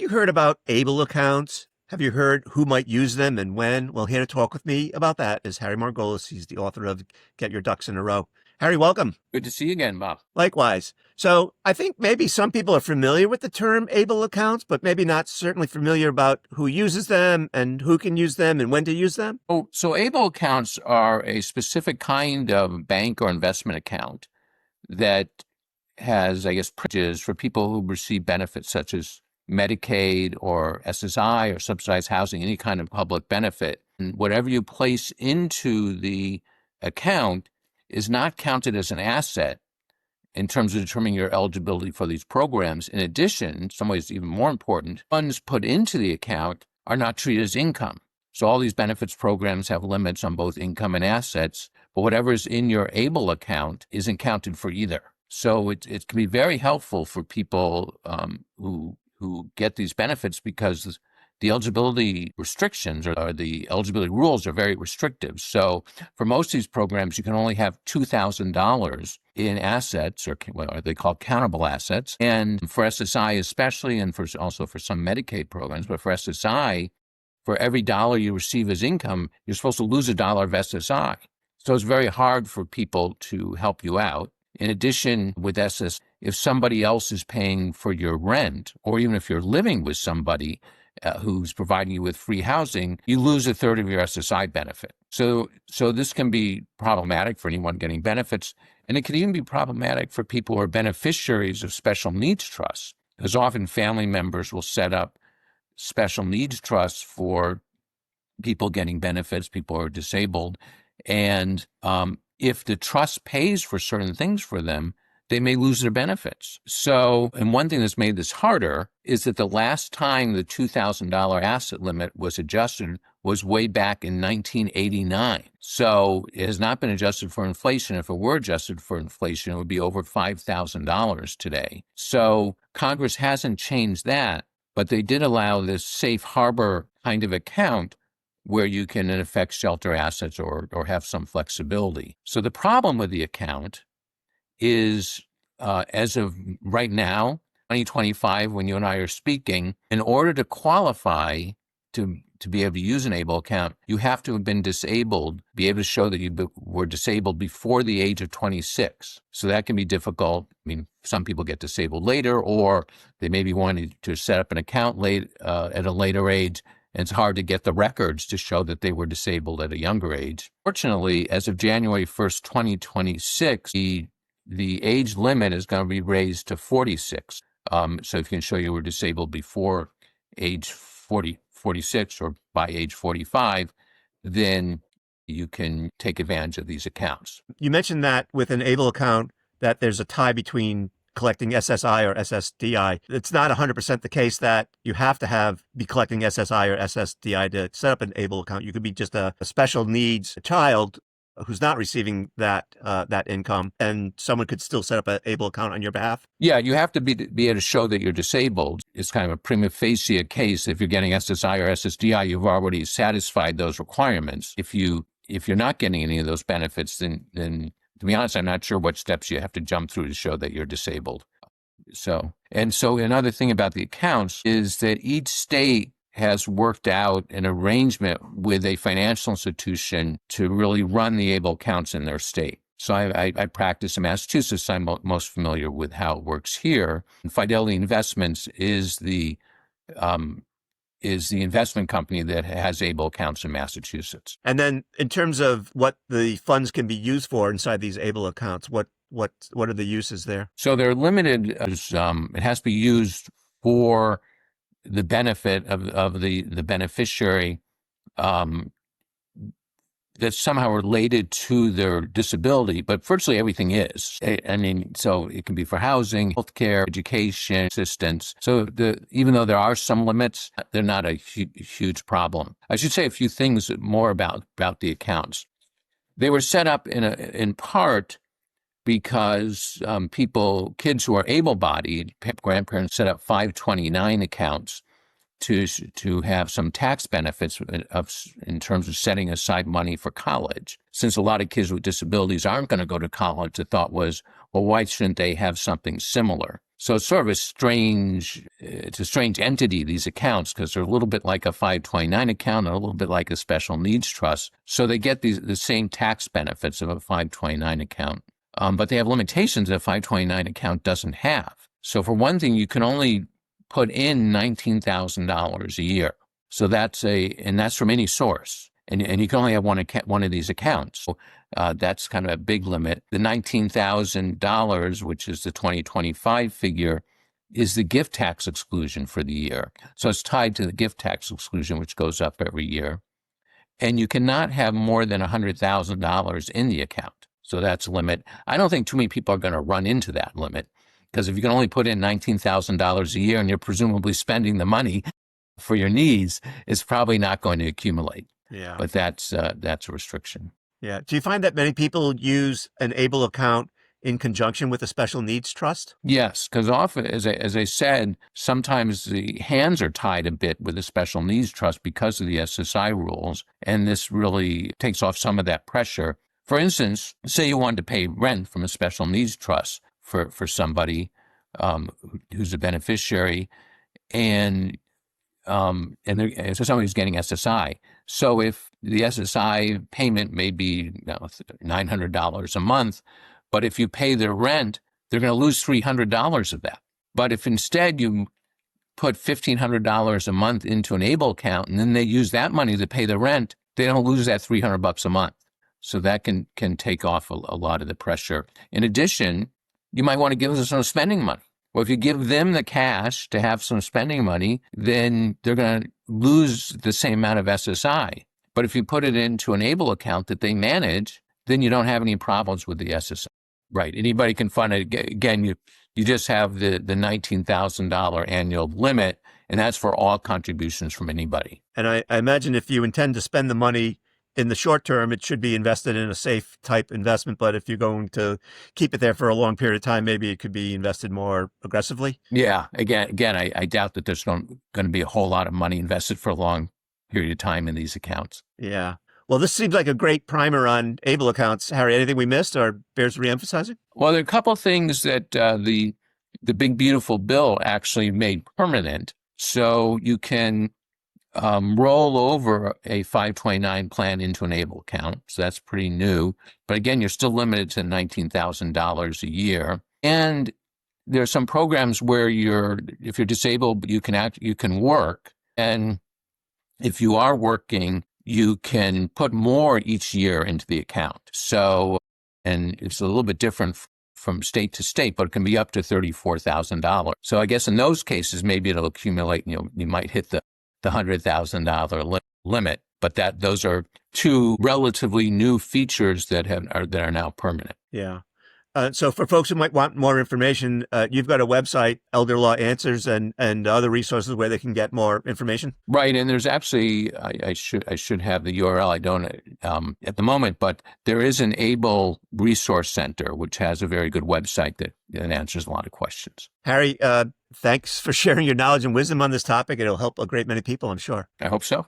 you heard about ABLE accounts? Have you heard who might use them and when? Well, here to talk with me about that is Harry Margolis. He's the author of Get Your Ducks in a Row. Harry, welcome. Good to see you again, Bob. Likewise. So I think maybe some people are familiar with the term ABLE accounts, but maybe not certainly familiar about who uses them and who can use them and when to use them. So ABLE accounts are a specific kind of bank or investment account that has, privileges for people who receive benefits such as Medicaid or SSI or subsidized housing, any kind of public benefit. And whatever you place into the account is not counted as an asset in terms of determining your eligibility for these programs. In addition, in some ways even more important, funds put into the account are not treated as income. So all these benefits programs have limits on both income and assets, but whatever is in your ABLE account isn't counted for either. So it can be very helpful for people who get these benefits because the eligibility restrictions or the eligibility rules are very restrictive. So for most of these programs, you can only have $2,000 in assets, or what they call countable assets. And for SSI especially, and also for some Medicaid programs, but for SSI, for every dollar you receive as income, you're supposed to lose $1 of SSI. So it's very hard for people to help you out. In addition, with SS, if somebody else is paying for your rent, or even if you're living with somebody who's providing you with free housing, you lose a third of your SSI benefit. So this can be problematic for anyone getting benefits, and it can even be problematic for people who are beneficiaries of special needs trusts, because often family members will set up special needs trusts for people getting benefits, people who are disabled, and if the trust pays for certain things for them, they may lose their benefits. So, and one thing that's made this harder is that the last time the $2,000 asset limit was adjusted was way back in 1989. So it has not been adjusted for inflation. If it were adjusted for inflation, it would be over $5,000 today. So Congress hasn't changed that, but they did allow this safe harbor kind of account where you can, in effect, shelter assets or have some flexibility. So the problem with the account is, as of right now, 2025, when you and I are speaking, in order to qualify to be able to use an ABLE account, you have to have been disabled, be able to show that you were disabled before the age of 26. So that can be difficult. I mean, some people get disabled later, or they maybe wanted to set up an account at a later age, and it's hard to get the records to show that they were disabled at a younger age. Fortunately, as of January 1st, 2026, the age limit is going to be raised to 46. So if you can show you were disabled before age 46 or by age 45, then you can take advantage of these accounts. You mentioned that with an ABLE account that there's a tie between collecting SSI or SSDI. It's not 100% the case that you have to be collecting SSI or SSDI to set up an ABLE account. You could be just a special needs child who's not receiving that income, and someone could still set up an ABLE account on your behalf? Yeah, you have to be able to show that you're disabled. It's kind of a prima facie case. If you're getting SSI or SSDI, you've already satisfied those requirements. If you're not getting any of those benefits, then to be honest, I'm not sure what steps you have to jump through to show that you're disabled. So another thing about the accounts is that each state has worked out an arrangement with a financial institution to really run the ABLE accounts in their state. So I practice in Massachusetts. I'm most familiar with how it works here. And Fidelity Investments is the investment company that has ABLE accounts in Massachusetts. And then in terms of what the funds can be used for inside these ABLE accounts, what are the uses there? So they're limited. It has to be used for the benefit of the beneficiary that's somehow related to their disability, but virtually everything is. I mean, so it can be for housing, healthcare, education, assistance. So even though there are some limits, they're not a huge problem. I should say a few things more about the accounts. They were set up in part because kids who are able-bodied, grandparents set up 529 accounts to have some tax benefits in terms of setting aside money for college. Since a lot of kids with disabilities aren't going to go to college, the thought was, well, why shouldn't they have something similar? So it's sort of it's a strange entity, these accounts, because they're a little bit like a 529 account and a little bit like a special needs trust. So they get the same tax benefits of a 529 account, but they have limitations that a 529 account doesn't have. So for one thing, you can only put in $19,000 a year. So that's from any source. And you can only have one of these accounts. So, that's kind of a big limit. The $19,000, which is the 2025 figure, is the gift tax exclusion for the year. So it's tied to the gift tax exclusion, which goes up every year. And you cannot have more than $100,000 in the account. So that's a limit. I don't think too many people are going to run into that limit, because if you can only put in $19,000 a year and you're presumably spending the money for your needs, it's probably not going to accumulate. Yeah. But that's a restriction. Yeah. Do you find that many people use an ABLE account in conjunction with a special needs trust? Yes, because often, as I said, sometimes the hands are tied a bit with a special needs trust because of the SSI rules, and this really takes off some of that pressure. For instance, say you wanted to pay rent from a special needs trust for somebody who's a beneficiary, and so somebody's getting SSI. So if the SSI payment may be $900 a month, but if you pay their rent, they're going to lose $300 of that. But if instead you put $1,500 a month into an ABLE account, and then they use that money to pay the rent, they don't lose that $300 a month. So that can take off a lot of the pressure. In addition, you might want to give them some spending money. Well, if you give them the cash to have some spending money, then they're going to lose the same amount of SSI. But if you put it into an ABLE account that they manage, then you don't have any problems with the SSI. Right. Anybody can fund it. Again, you just have the $19,000 annual limit, and that's for all contributions from anybody. And I imagine if you intend to spend the money in the short term, it should be invested in a safe type investment. But if you're going to keep it there for a long period of time, maybe it could be invested more aggressively. Yeah. Again, I doubt that there's going to be a whole lot of money invested for a long period of time in these accounts. Yeah. Well, this seems like a great primer on ABLE accounts. Harry, anything we missed or bears reemphasizing? Well, there are a couple of things that the big, beautiful bill actually made permanent. So you can roll over a 529 plan into an ABLE account. So that's pretty new. But again, you're still limited to $19,000 a year. And there are some programs where if you're disabled, you can work. And if you are working, you can put more each year into the account. So, and it's a little bit different from state to state, but it can be up to $34,000. So I guess in those cases, maybe it'll accumulate, you might hit the $100,000 limit, but those are two relatively new features that are now permanent. Yeah. So for folks who might want more information, you've got a website, Elder Law Answers, and other resources where they can get more information. Right, and there's actually I should have the URL. I don't at the moment, but there is an ABLE Resource Center, which has a very good website that answers a lot of questions. Harry, thanks for sharing your knowledge and wisdom on this topic. It'll help a great many people, I'm sure. I hope so.